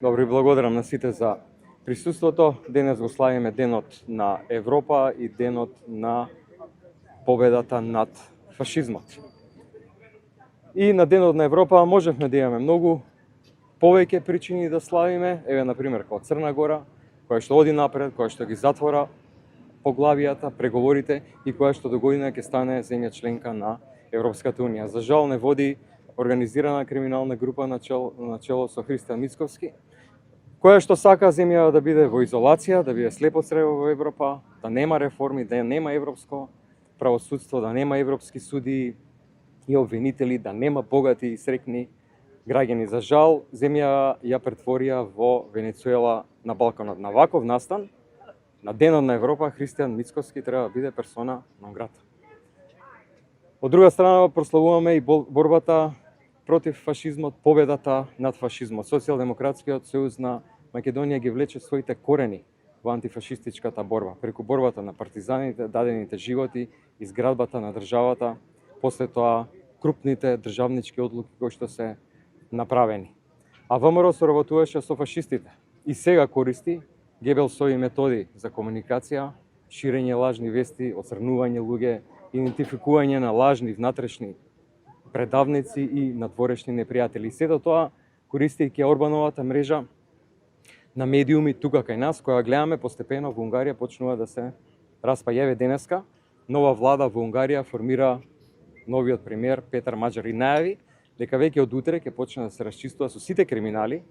Добро и благодарам на сите за присуството. Денес го славиме денот на Европа и денот на победата над фашизмот. И на денот на Европа можевме да имаме многу повеќе причини да славиме, еве на пример како Црна Гора, која што оди напред, која што ги затвора поглавијата, преговорите и која што до година ќе стане земја членка на Европската унија. За жал не води организирана криминална група на чело со Христијан Мицковски, која што сака земја да биде во изолација, да биде слепо црево во Европа, да нема реформи, да нема европско правосудство, да нема европски судии и обвинители, да нема богати и среќни граѓани. За жал, земја ја претворија во Венецуела на Балканот. На ваков настан, на денот на Европа, Христијан Мицковски треба да биде персона нон грата. Од друга страна, прославуваме и борбата против фашизмот, победата над фашизмот. Социјалдемократскиот сојуз на Македонија ги влече своите корени во антифашистичката борба, преку борбата на партизаните, дадените животи, изградбата на државата, после тоа крупните државнички одлуки кои што се направени. А ВМРО соработуваше со фашистите и сега користи Гебелсови методи за комуникација, ширење лажни вести, оцрнување луѓе, идентификување на лажни внатрешни предавници и надворешни непријатели. Сето тоа користејќи Орбановата мрежа на медиуми тука кај нас, која гледаме постепено во Унгарија почнува да се распаѓа. Еве денеска нова влада во Унгарија формира новиот премиер Петар Маџар и најави дека веќе од утре ќе почне да се расчистува со сите криминали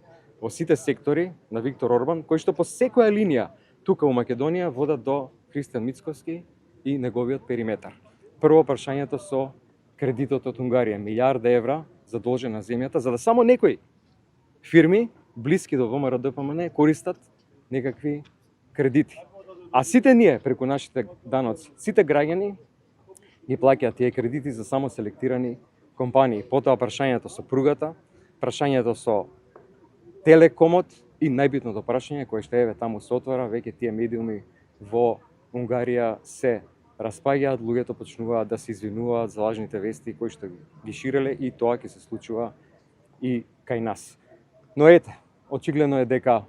во сите сектори на Виктор Орбан, кои што по секоја линија тука во Македонија водат до Христијан Мицковски и неговиот периметар. Прво прашањето со кредитот од Унгарија, милијарда евра задолжен на земјата, за да само некои фирми блиски до ВМРО-ДПМН користат некакви кредити. А сите ние, преку нашите даноци, сите граѓани ги плаќаат тие кредити за само селектирани компании. Потоа прашањето со пругата, прашањето со Телекомот и најбитното прашање кое што еве таму се отвара, веќе тие медиуми во Унгарија се распаѓаат, луѓето почнуваат да се извинуваат за лажните вести кои што ги ширеле и тоа ќе се случува и кај нас. Но ете, очигледно е дека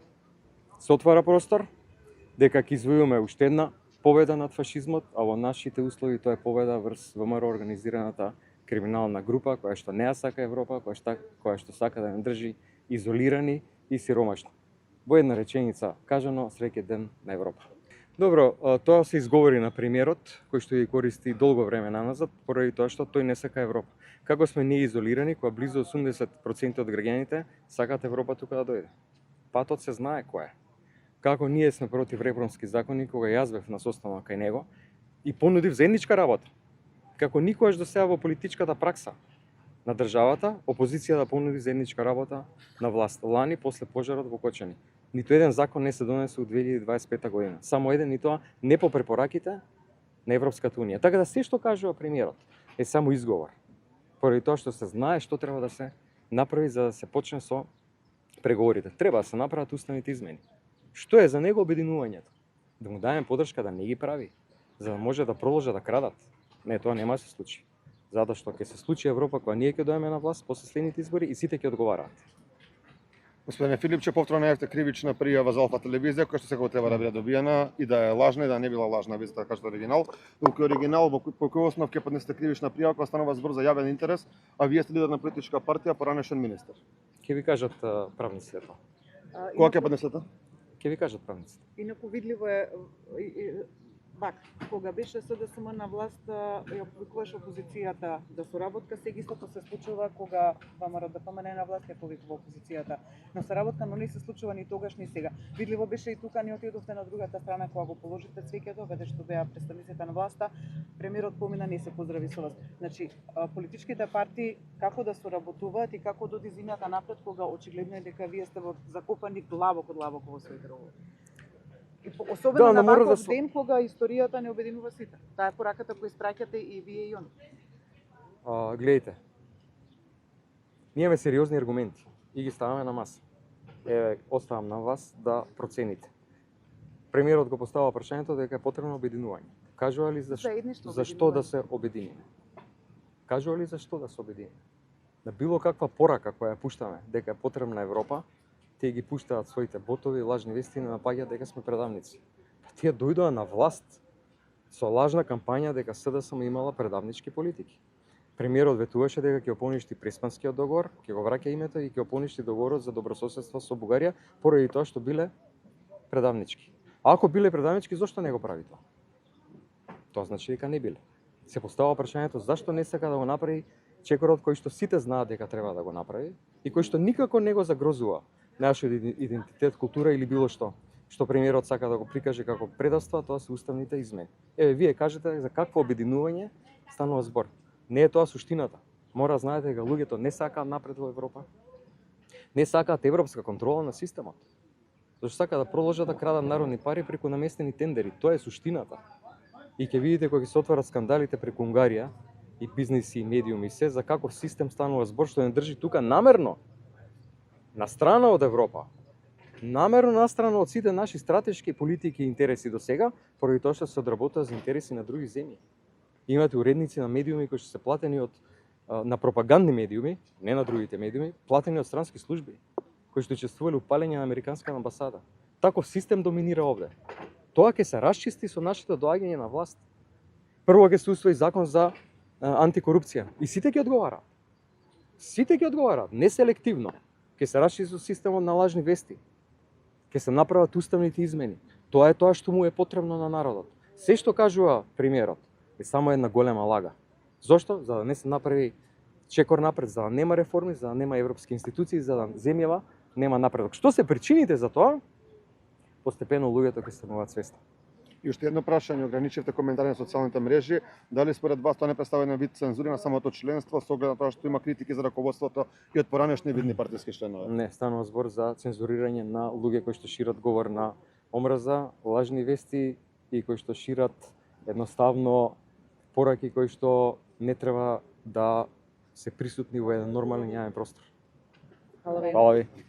се отвара простор, дека ќе извојуваме уште една победа над фашизмот, а во нашите услови тоа е победа врз ВМРО организираната криминална група која што не ја сака Европа, која што сака да не држи изолирани и сиромашни. Во една реченица кажано, среќен ден на Европа. Добро, тоа се изговори на премиерот, кој што ги користи долго време наназад, поради тоа што тој не сака Европа. Како сме ние изолирани, кога близу 80% од граѓаните сакаат Европа тука да дојде? Патот се знае кој е. Како ние сме против реформски закони, кога јас бев на состанок кај него и понудив заедничка работа. Како никогаш до сега во политичката пракса на државата, опозицијата понуди заедничка работа на власт. Лани, после пожарот во Кочани, ниту еден закон не се донесе у 2025 година. Само еден, и тоа не по препораките на Европската унија. Така да се што кажува премиерот е само изговор. Поради тоа што се знае што треба да се направи за да се почне со преговорите. Треба да се направат уставните измени. Што е за него обединувањето? Да му дајем подршка да не ги прави, за да може да продолжат да крадат. Не, тоа нема да се случи. Затоа што ќе се случи Европа кога ние ќе дојдеме на власт после следните избори и сите ќе одговараат. Господине Филипче, повторно најавте кривична пријава за Алфа телевизија, која што секој треба да биде добиена и да е лажна и да не била лажна, вие да кажете оригинал. Доколку оригинал по кој основ ќе поднесете кривична пријава кога станува збор за јавен интерес, а вие сте лидер на политичка партија, поранешен министер? Ќе ви кажат правниците тоа. Кога ќе поднесете? Ќе ви кажат правниците. Инаку видливо е кога беше СДСМ на власт, ја повикуваше опозицијата да соработка, сега истото се случува кога ВМРО-ДПМН е на власт, ја повикува опозицијата на соработка, но не се случува ни тогаш ни сега. Видливо беше и тука, ни отидовте на другата страна кога го положите цвеќето, каде што беа представниците на власта, премиерот помина, не се поздрави со вас. Значи, политичките партии како да соработуваат и како доди земјата напред, кога очигледно е дека вие сте закопани длабоко во своите ровови. Особено на ваков ден кога историјата не обединува сите. Таа е пораката која испраќате и вие и он. Гледайте. Ние имаме сериозни аргументи и ги ставаме на маса. Еве, оставам на вас да процените. Премиерот го поставува прашањето дека е потребно обединување. Кажува ли зашто да се обединиме? На било каква порака која ја пуштаме дека е потребна Европа, тие ги пуштаат своите ботови, лажни вести и напаѓаат дека сме предавници. Па тие дојдоа на власт со лажна кампања дека СДСМ имала предавнички политики. Премиерот ветуваше дека ќе поништи Преспанскиот договор, ќе го враќа името и ќе поништи договорот за добрососедство со Бугарија поради тоа што биле предавнички. А ако биле предавнички, зошто не го прави тоа? Тоа значи дека не биле. Се постава прашањето зашто не сака да го направи чекорот кој што сите знаат дека треба да го направи и кој што никако не го загрозува нашиот идентитет, култура или било што премиерот сака да го прикаже како предавство, тоа се уставните измени. Еве, вие кажете за какво обединување станува збор. Не е тоа суштината. Мора знаете дека луѓето не сакаат напред во Европа. Не сакаат европска контрола на системот. Зашто сакаат да продолжат да крадат народни пари преку наместени тендери. Тоа е суштината. И ќе видите кога ќе се отворат скандалите преку Унгарија и бизниси и медиуми и се за каков систем станува збор што не држи тука намерно на страна од Европа. Намерно настрана од сите наши стратешки политики и интереси до сега, поради тоа што се одработува за интереси на други земји. Имате уредници на медиуми кои што се платени од на пропагандни медиуми, не на другите медиуми, платени од странски служби, кои што учествувале у палење на американска амбасада. Таков систем доминира овде. Тоа ќе се расчисти со нашето доаѓање на власт. Прво ќе се усвои закон за антикорупција и сите ќе одговараат. Сите ќе одговараат, не селективно. Ќе се расчисти со системот на лажни вести. Ќе се направат уставните измени. Тоа е тоа што му е потребно на народот. Се што кажува премиерот е само една голема лага. Зошто? За да не се направи чекор напред, за да нема реформи, за да нема европски институции, за да земјава нема напредок. Што се причините за тоа? Постепено луѓето ќе стануваат свесни. И уште едно прашање, ограничивте коментари на социјалните мрежи, дали според вас тоа не представува еден вид цензури на самото членство со оглед на тоа што има критики за раководството и од поранешни видни партиски членови? Не, станува збор за цензурирање на луѓе кои што шират говор на омраза, лажни вести и кои што шират едноставно пораки кои што не треба да се присутни во еден нормален јавен простор. Хвала ви. Фала ви.